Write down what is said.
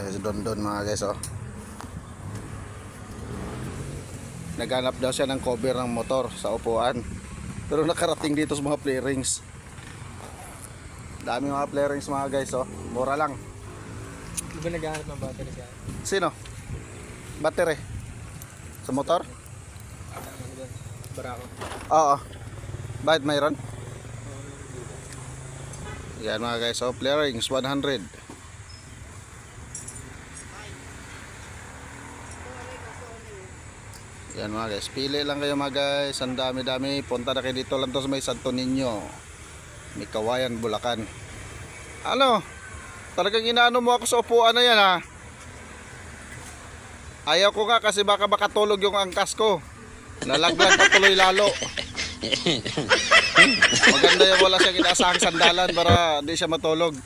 Don mga guys, oh. Naghanap daw siya ng cover ng motor sa upuan. Pero nakarating dito sa mga play rings. Dami mga play rings mga guys, oh. Mura lang. Di ba naghahanap ng battery siya? Sino? Battery? Sa motor? Barako. Oo. Bakit mayroon? Yan mga guys, oh. Play rings 100. Yan mga guys, pili lang kayo mga guys. Ang dami-dami. Punta na kayo dito lang to sa may Santo Niño, may Kawayan, Bulacan. Ano? Talagang inaano mo ako sa upuan na yan, ha? Ayaw ko nga kasi baka makatulog yung angkas ko. Nalaglag pa tuloy lalo. Maganda yung wala siyang inaasahang sandalan para di siya matulog.